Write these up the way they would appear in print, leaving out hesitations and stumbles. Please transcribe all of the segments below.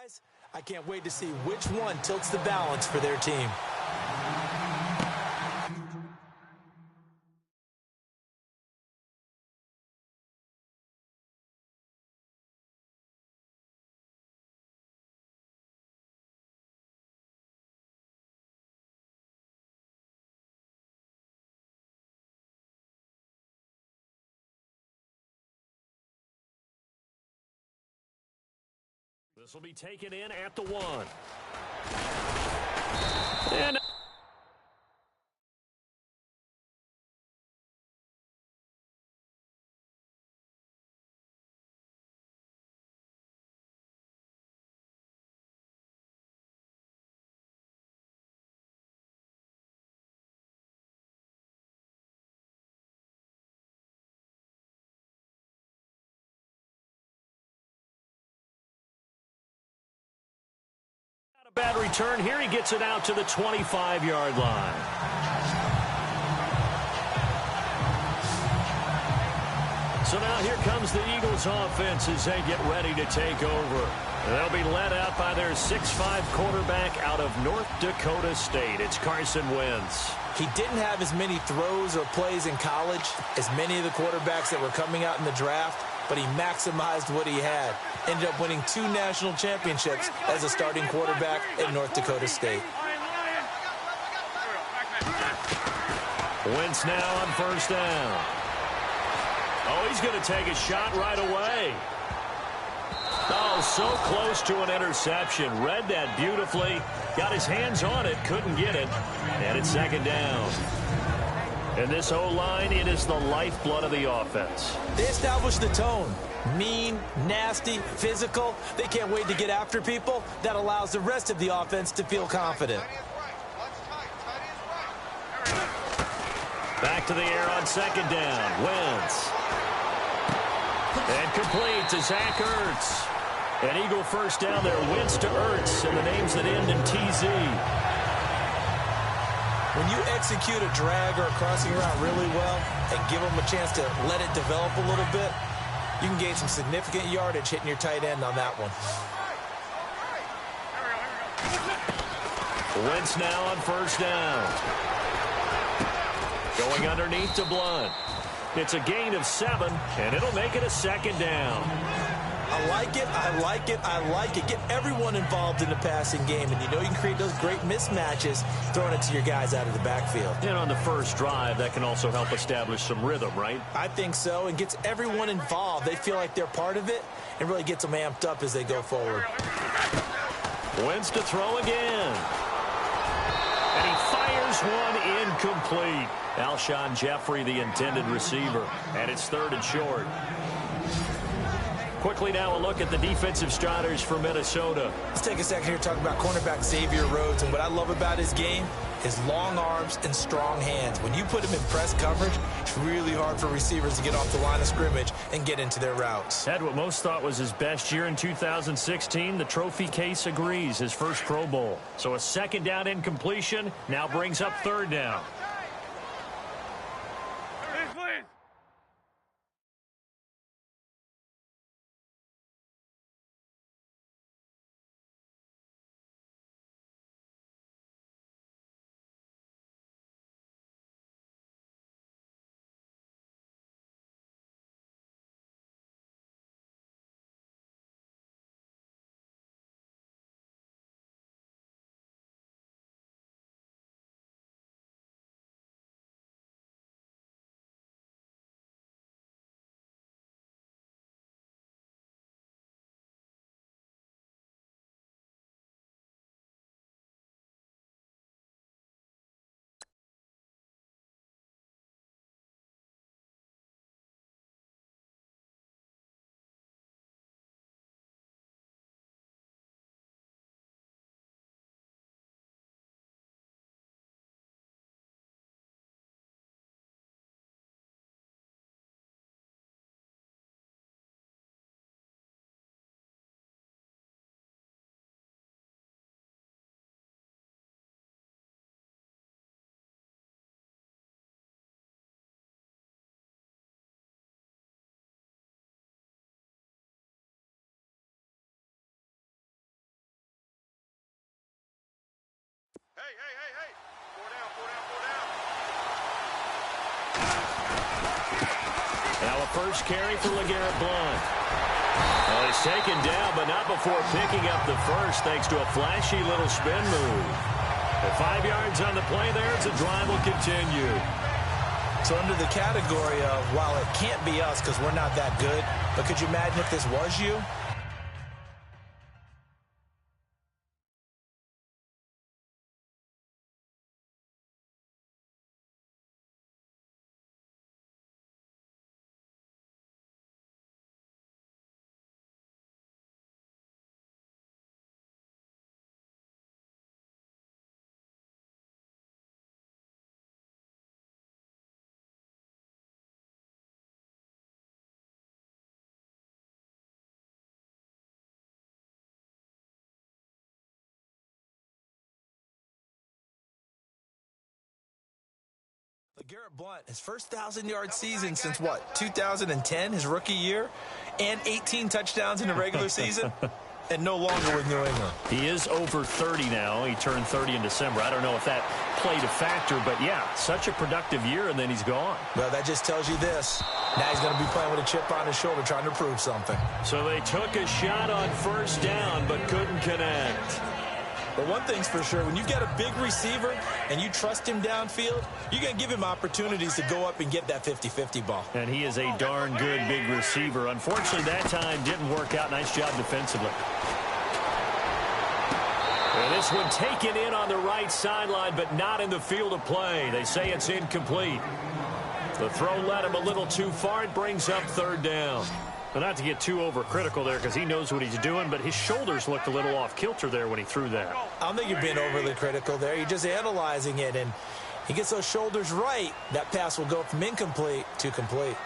guys, I can't wait to see which one tilts the balance for their team. This will be taken in at the 1. And not a bad return here. He gets it out to the 25-yard line. So now here comes the Eagles offense as they get ready to take over. They'll be led out by their 6'5 quarterback out of North Dakota State. It's Carson Wentz. He didn't have as many throws or plays in college as many of the quarterbacks that were coming out in the draft, but he maximized what he had. Ended up winning 2 national championships as a starting quarterback at North Dakota State. Wentz now on first down. Oh, he's going to take a shot right away. Oh, so close to an interception. Read that beautifully. Got his hands on it, couldn't get it. And it's second down. And this O-line, it is the lifeblood of the offense. They established the tone. Mean, nasty, physical. They can't wait to get after people. That allows the rest of the offense to feel confident. Back to the air on second down. Wentz. And complete to Zach Ertz. An Eagle first down there. Wentz to Ertz, and the names that end in TZ. When you execute a drag or a crossing route really well and give them a chance to let it develop a little bit, you can gain some significant yardage hitting your tight end on that one. Wentz now on first down. Going underneath to Blunt. It's a gain of 7, and it'll make it a second down. I like it, I like it, I like it. Get everyone involved in the passing game, and you know you can create those great mismatches throwing it to your guys out of the backfield. And on the first drive, that can also help establish some rhythm, right? I think so, and gets everyone involved. They feel like they're part of it, and really gets them amped up as they go forward. Wentz to throw again. And he fires one incomplete. Alshon Jeffrey, the intended receiver. And it's 3rd and short. Quickly now a look at the defensive starters for Minnesota. Let's take a second here to talk about cornerback Xavier Rhodes. And what I love about his game, his long arms and strong hands. When you put him in press coverage, it's really hard for receivers to get off the line of scrimmage and get into their routes. Had what most thought was his best year in 2016. The trophy case agrees, his first Pro Bowl. So a second down incompletion now brings up 3rd down. Now a first carry for LeGarrette Blount. Well, he's taken down, but not before picking up the first, thanks to a flashy little spin move. At 5 yards on the play there, the drive will continue. So under the category of, while it can't be us because we're not that good, but could you imagine if this was you? LeGarrette Blount, his first 1,000-yard season since what, 2010, his rookie year, and 18 touchdowns in the regular season, and no longer with New England. He is over 30 now. He turned 30 in December. I don't know if that played a factor, but yeah, such a productive year, and then he's gone. Well, that just tells you this. Now he's going to be playing with a chip on his shoulder trying to prove something. So they took a shot on first down, but couldn't connect. But one thing's for sure, when you've got a big receiver and you trust him downfield, you're going to give him opportunities to go up and get that 50-50 ball. And he is a darn good big receiver. Unfortunately, that time didn't work out. Nice job defensively. And this one taken in on the right sideline, but not in the field of play. They say it's incomplete. The throw led him a little too far. It brings up third down. But not to get too overcritical there because he knows what he's doing, but his shoulders looked a little off kilter there when he threw that. I don't think you're being overly critical there. You're just analyzing it, and he gets those shoulders right. That pass will go from incomplete to complete.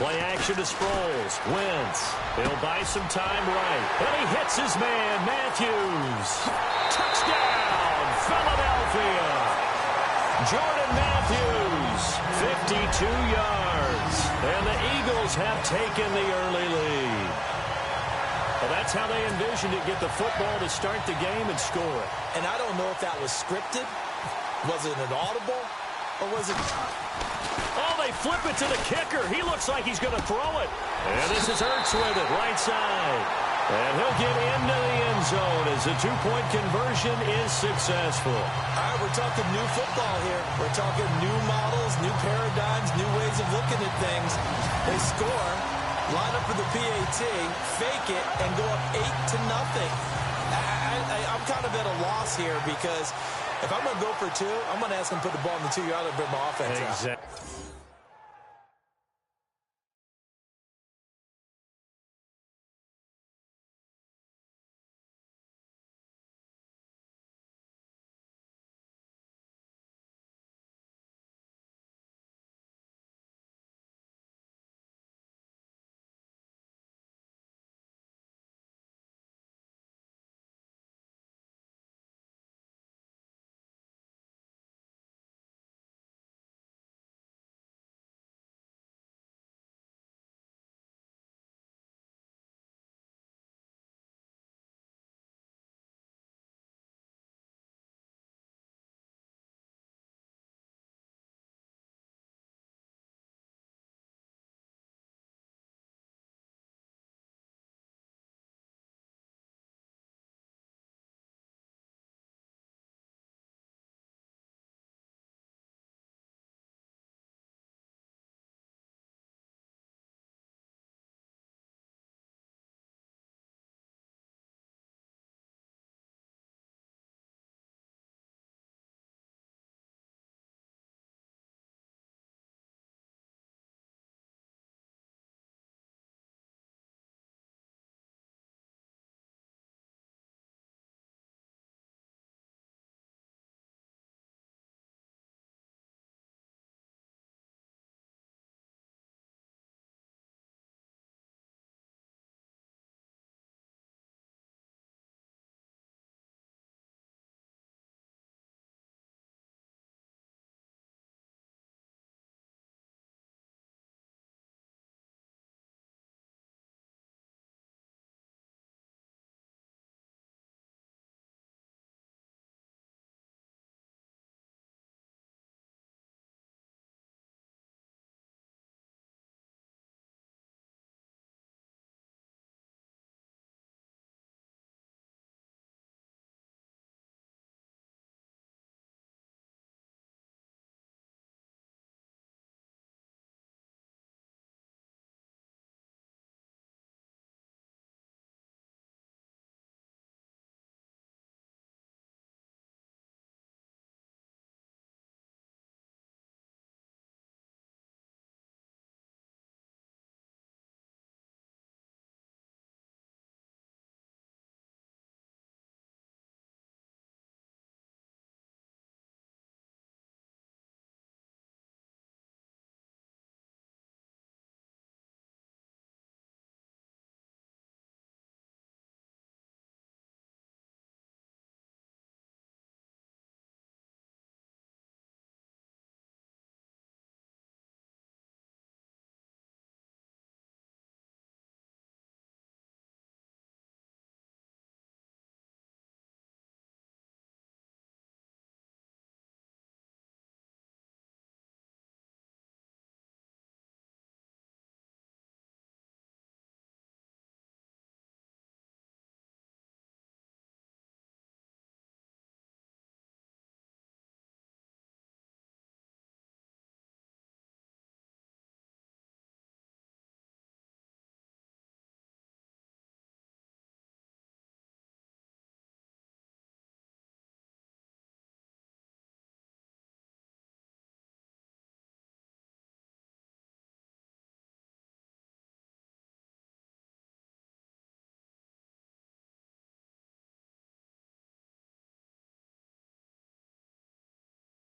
Play action to Sproles. Wentz. He'll buy some time right. And he hits his man, Matthews. Touchdown, Philadelphia. Jordan Matthews, 52 yards. And the Eagles have taken the early lead. Well, that's how they envisioned it, get the football to start the game and score it. And I don't know if that was scripted. Was it an audible? Or was it... Oh, they flip it to the kicker. He looks like he's going to throw it. And this is Ertz with it, right side. And he'll get into the end zone as the two-point conversion is successful. All right, we're talking new football here. We're talking new models, new paradigms, new ways of looking at things. They score, line up for the PAT, fake it, and go up 8-0. I'm kind of at a loss here because if I'm going to go for two, I'm going to ask him to put the ball in the 2-yard line and bring my offense out. Exactly.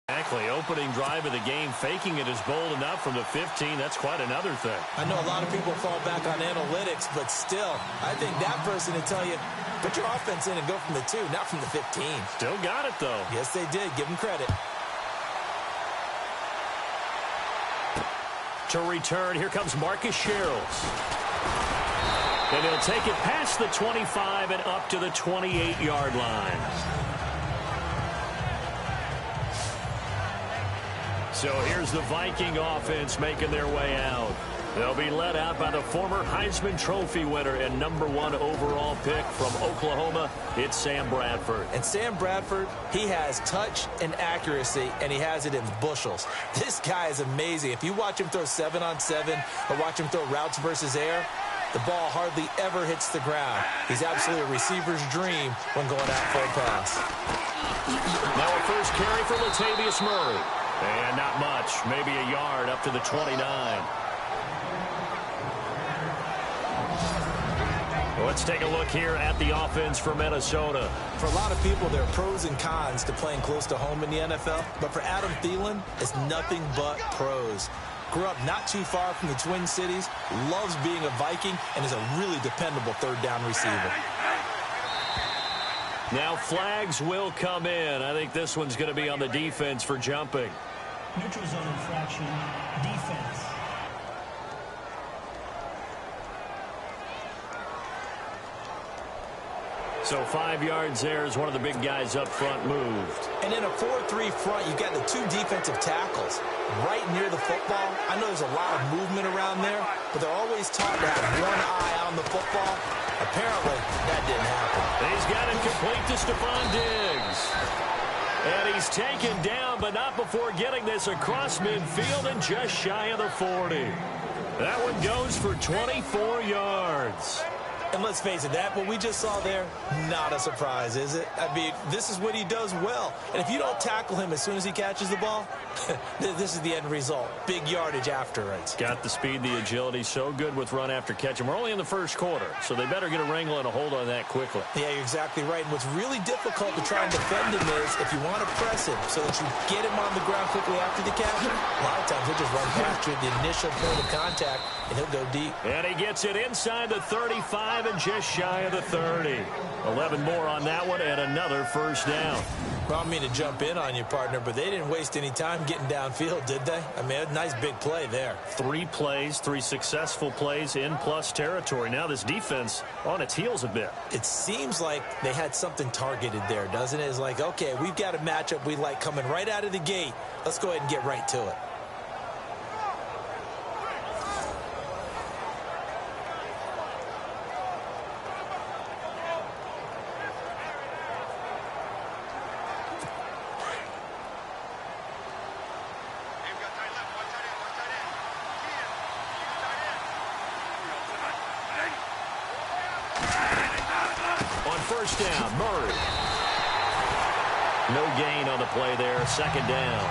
Exactly. Opening drive of the game, faking it is bold enough from the 15. That's quite another thing. I know a lot of people fall back on analytics, but still, I think that person would tell you, put your offense in and go from the 2, not from the 15. Still got it, though. Yes, they did. Give them credit. To return, here comes Marcus Sherrills. And he'll take it past the 25 and up to the 28-yard line. So here's the Viking offense making their way out. They'll be led out by the former Heisman Trophy winner and #1 overall pick from Oklahoma. It's Sam Bradford. And Sam Bradford, he has touch and accuracy, and he has it in bushels. This guy is amazing. If you watch him throw 7-on-7 or watch him throw routes versus air, the ball hardly ever hits the ground. He's absolutely a receiver's dream when going out for a pass. Now a first carry for Latavius Murray. And not much, maybe a yard up to the 29. Let's take a look here at the offense for Minnesota. For a lot of people, there are pros and cons to playing close to home in the NFL. But for Adam Thielen, it's nothing but pros. Grew up not too far from the Twin Cities, loves being a Viking, and is a really dependable third-down receiver. Now flags will come in. I think this one's going to be on the defense for jumping. Neutral zone infraction, defense. So 5 yards there as one of the big guys up front moved. And in a 4-3 front, you've got the 2 defensive tackles right near the football. I know there's a lot of movement around there, but they're always taught to have one eye on the football. Apparently, that didn't happen. He's got it complete to Stephon Diggs. And he's taken down, but not before getting this across midfield and just shy of the 40. That one goes for 24 yards. And let's face it, that what we just saw there, not a surprise, is it? I mean, this is what he does well. And if you don't tackle him as soon as he catches the ball, this is the end result. Big yardage after it. Got the speed, the agility, so good with run after catch. And we're only in the first quarter, so they better get a wrangle and a hold on that quickly. Yeah, you're exactly right. And what's really difficult to try and defend him is if you want to press him so that you get him on the ground quickly after the catch, a lot of times he'll just run past you at the initial point of contact, and he'll go deep. And he gets it inside the 35 and just shy of the 30. 11 more on that one and another first down. Well, I don't mean to jump in on you, partner, but they didn't waste any time getting downfield, did they? I mean, a nice big play there. 3 plays, 3 successful plays in plus territory. Now this defense on its heels a bit. It seems like they had something targeted there, doesn't it? It's like, okay, we've got a matchup we like coming right out of the gate. Let's go ahead and get right to it. First down, Murray. No gain on the play there, second down.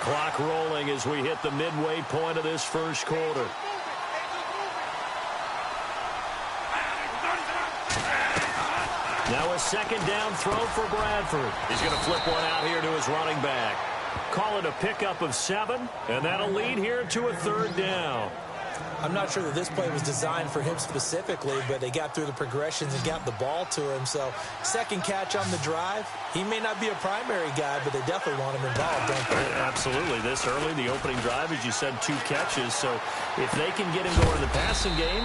Clock rolling as we hit the midway point of this first quarter. Now a second down throw for Bradford. He's going to flip one out here to his running back. Call it a pickup of 7, and that'll lead here to a third down. I'm not sure that this play was designed for him specifically, but they got through the progressions and got the ball to him. So second catch on the drive. He may not be a primary guy, but they definitely want him involved, don't they? Absolutely. This early, the opening drive, as you said, 2 catches. So if they can get him going in the passing game,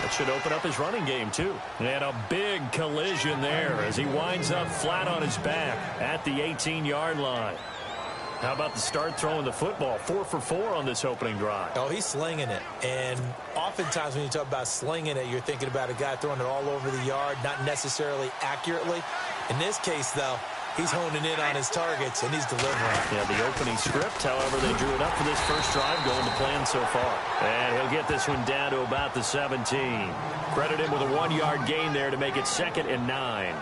that should open up his running game, too. And a big collision there as he winds up flat on his back at the 18-yard line. How about the start throwing the football? 4 for 4 on this opening drive. Oh, he's slinging it. And oftentimes when you talk about slinging it, you're thinking about a guy throwing it all over the yard, not necessarily accurately. In this case, though, he's honing in on his targets, and he's delivering. Yeah, the opening script, however, they drew it up for this first drive, going to plan so far. And he'll get this one down to about the 17. Credit him with a 1-yard gain there to make it 2nd and 9.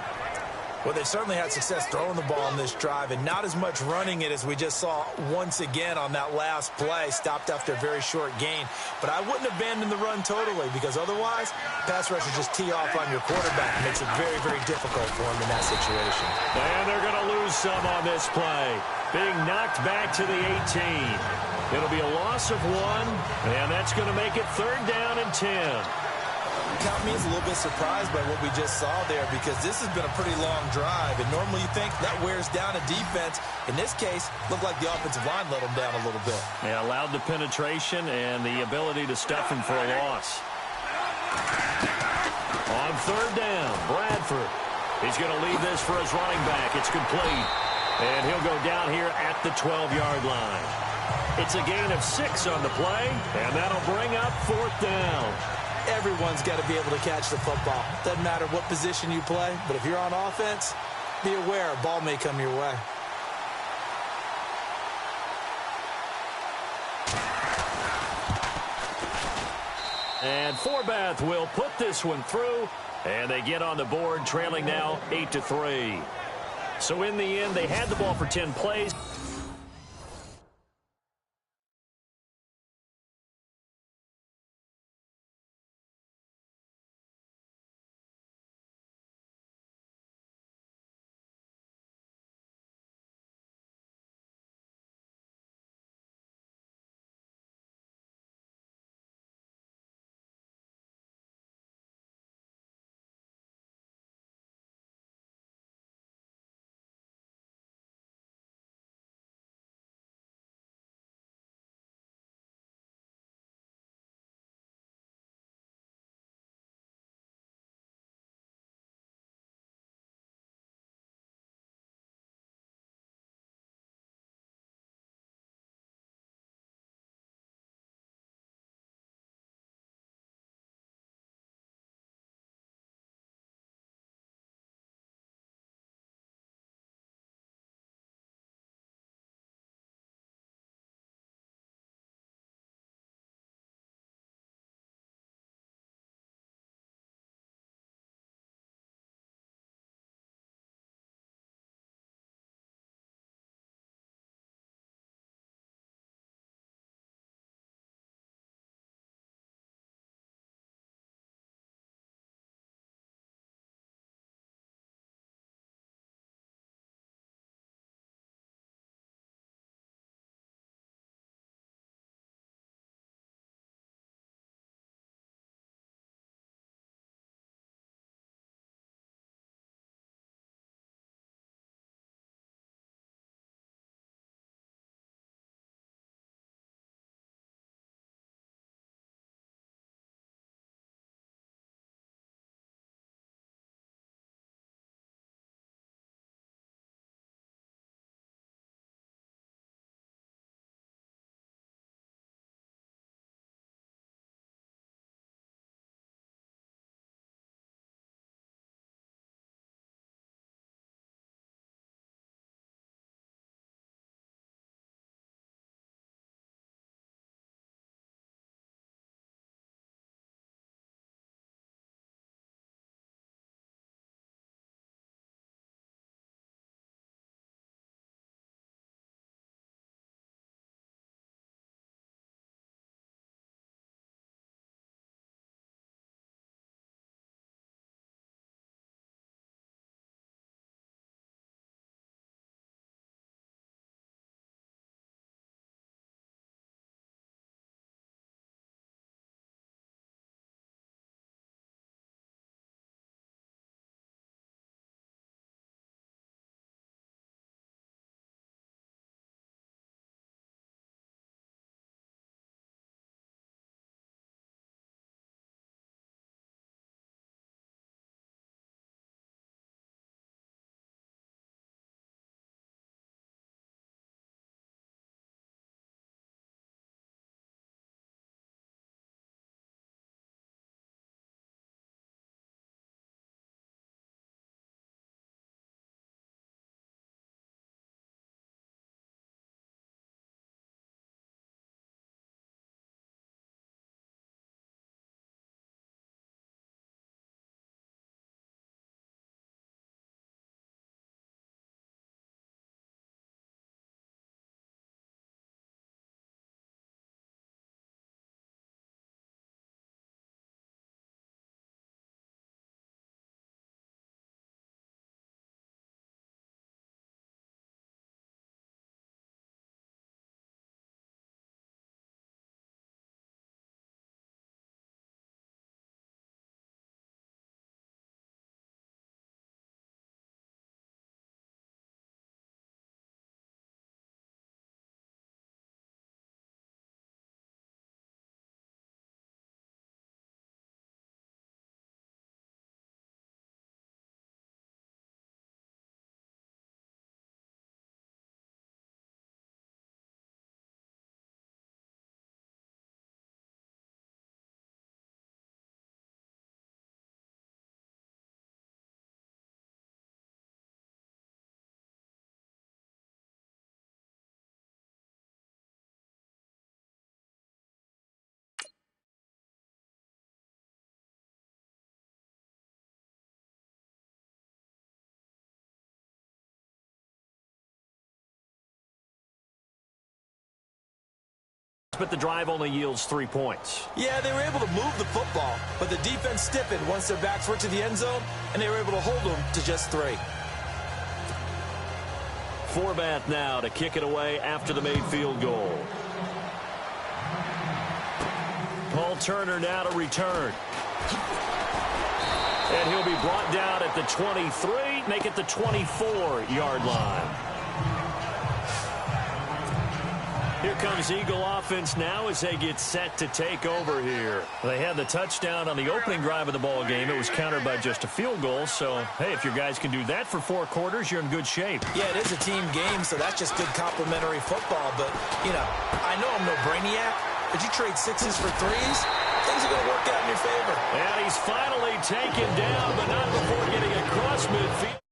Well, they certainly had success throwing the ball on this drive and not as much running it as we just saw once again on that last play. Stopped after a very short gain. But I wouldn't abandon the run totally because otherwise, pass rushers just tee off on your quarterback. It makes it very, very difficult for him in that situation. And they're going to lose some on this play. Being knocked back to the 18. It'll be a loss of 1, and that's going to make it 3rd down and 10. Count me as a little bit surprised by what we just saw there because this has been a pretty long drive, and normally you think that wears down a defense. In this case, looked like the offensive line let them down a little bit. Yeah, allowed the penetration and the ability to stuff him for a loss. On 3rd down, Bradford. He's going to leave this for his running back. It's complete. And he'll go down here at the 12-yard line. It's a gain of 6 on the play, and that'll bring up 4th down. Everyone's got to be able to catch the football. Doesn't matter what position you play, but if you're on offense, be aware a ball may come your way. And Forbath will put this one through, and they get on the board, trailing now 8-3. So in the end, they had the ball for 10 plays. but the drive only yields 3 points. Yeah, they were able to move the football, but the defense stiffened once their backs were to the end zone, and they were able to hold them to just 3. Forbath now to kick it away after the made field goal. Paul Turner now to return. And he'll be brought down at the 23, make it the 24-yard line. Here comes Eagle offense now as they get set to take over here. They had the touchdown on the opening drive of the ball game. It was countered by just a field goal. So, hey, if your guys can do that for 4 quarters, you're in good shape. Yeah, it is a team game, so that's just good complimentary football. But, you know, I know I'm no brainiac, but you trade 6s for 3s, things are going to work out in your favor. And he's finally taken down, but not before getting across midfield.